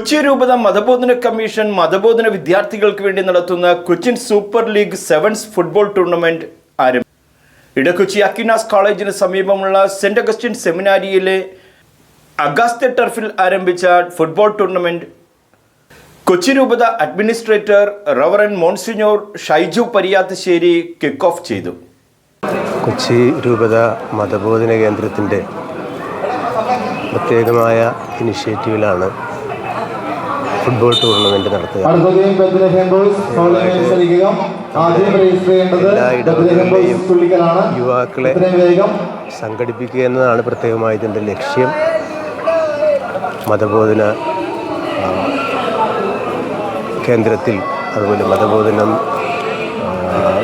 കൊച്ചി രൂപത മതബോധന കമ്മീഷൻ മതബോധന വിദ്യാർത്ഥികൾക്ക് വേണ്ടി നടത്തുന്ന Cochin super league sevens football tournament ആരംഭിച്ചു. ഇടക്കൊച്ചി അക്വിനാസ് കോളേജിന് സമീപമുള്ള സെന്റ് അഗസ്റ്റിൻ സെമിനാരിയിലെ അഗാസ്ത ടർഫിൽ ആരംഭിച്ച ഫുട്ബോൾ ടൂർണമെന്റ് കൊച്ചി രൂപത administrator reverend monsignor Shaiju Pariyathussery kick off ചെയ്തു. കൊച്ചി രൂപത മതബോധന കേന്ദ്രത്തിൻ്റെ പ്രത്യേകമായ ഇനിഷ്യേറ്റീവിലാണ് ഫുട്ബോൾ ടൂർണമെന്റ് നടത്തുക. എല്ലാ ഇടവകളിലെയും യുവാക്കളെ സംഘടിപ്പിക്കുക എന്നതാണ് പ്രത്യേകമായി ഇതിൻ്റെ ലക്ഷ്യം. മതബോധന കേന്ദ്രത്തിൽ അതുപോലെ മതബോധനം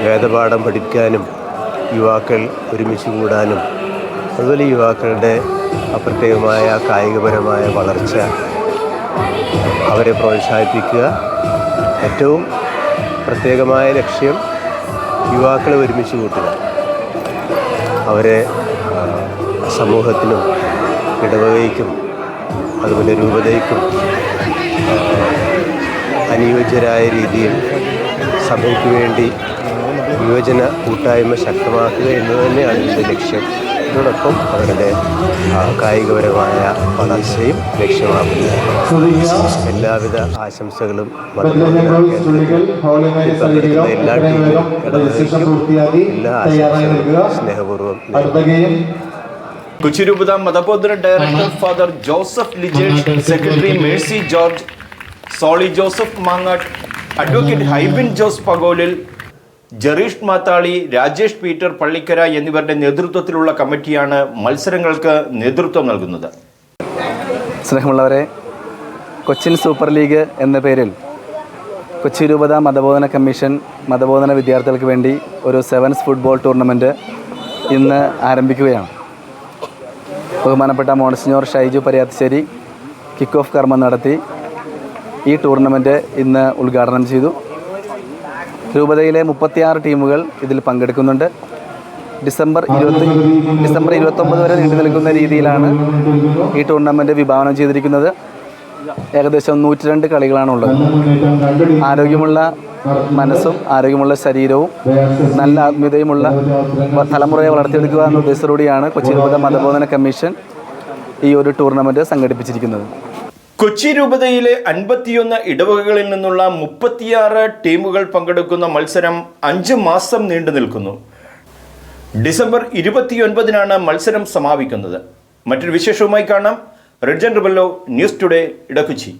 വേദപാഠം പഠിക്കാനും യുവാക്കൾ ഒരുമിച്ച് കൂടാനും അതുപോലെ യുവാക്കളുടെ പ്രത്യേകമായ കായികപരമായ വളർച്ച അവരെ പ്രോത്സാഹിപ്പിക്കുക. ഏറ്റവും പ്രത്യേകമായ ലക്ഷ്യം യുവാക്കളെ ഒരുമിച്ച് കൂട്ടുക, അവരെ സമൂഹത്തിനും ഇടവകയ്ക്കും അതുപോലെ രൂപതയ്ക്കും അനുയോജ്യരായ രീതിയിൽ സഭയ്ക്ക് വേണ്ടി യുവജന കൂട്ടായ്മ ശക്തമാക്കുക എന്നത് തന്നെയാണ് ഇതിൻ്റെ ലക്ഷ്യം. ഇതോടൊപ്പം അവരുടെ കായികപരമായ വളർച്ചയും ലക്ഷ്യമാക്കുന്നു. എല്ലാവിധ ആശംസകളും എല്ലാ ടീമിനും എല്ലാ ആശംസകളും സ്നേഹപൂർവ്വം. കൊച്ചി രൂപത മതബോധന director father Joseph Lijesh, secretary Mercy George, Soly Joseph Mangattu, advocate Hybin Jose Pagolil, Jereesh Mathali, Rajesh Peter Pallikkara എന്നിവരുടെ നേതൃത്വത്തിലുള്ള കമ്മിറ്റിയാണ് മത്സരങ്ങൾക്ക് നേതൃത്വം നൽകുന്നത്. സ്നേഹമുള്ളവരെ, കൊച്ചിൻ സൂപ്പർ ലീഗ് എന്ന പേരിൽ കൊച്ചി രൂപത മതബോധന കമ്മീഷൻ മതബോധന വിദ്യാർത്ഥികൾക്ക് വേണ്ടി ഒരു സെവൻസ് ഫുട്ബോൾ ടൂർണമെൻറ്റ് ഇന്ന് ആരംഭിക്കുകയാണ്. ബഹുമാനപ്പെട്ട monsignor Shaiju Pariyathussery kick of കർമ്മം നടത്തി ഈ ടൂർണമെൻറ്റ് ഇന്ന് ഉദ്ഘാടനം ചെയ്തു. രൂപതയിലെ 36 ടീമുകൾ ഇതിൽ പങ്കെടുക്കുന്നുണ്ട്. ഡിസംബർ 29 വരെ നീണ്ടു നിൽക്കുന്ന രീതിയിലാണ് ഈ ടൂർണമെൻറ്റ് വിഭാവനം ചെയ്തിരിക്കുന്നത്. ഏകദേശം 102 കളികളാണുള്ളത്. ആരോഗ്യമുള്ള മനസ്സും ആരോഗ്യമുള്ള ശരീരവും നല്ല ആത്മീയതയുമുള്ള തലമുറയെ വളർത്തിയെടുക്കുക എന്ന ഉദ്ദേശത്തോടെയാണ് കൊച്ചി രൂപത മതബോധന കമ്മീഷൻ ഈ ഒരു ടൂർണമെൻറ്റ് സംഘടിപ്പിച്ചിരിക്കുന്നത്. കൊച്ചി രൂപതയിലെ 51 ഇടവകകളിൽ നിന്നുള്ള 36 ടീമുകൾ പങ്കെടുക്കുന്ന മത്സരം 5 മാസം നീണ്ടു നിൽക്കുന്നു. ഡിസംബർ 29-നാണ് മത്സരം സമാപിക്കുന്നത്. മറ്റൊരു വിശേഷവുമായി കാണാം. Red Jan Rebello, news today, Edakochi.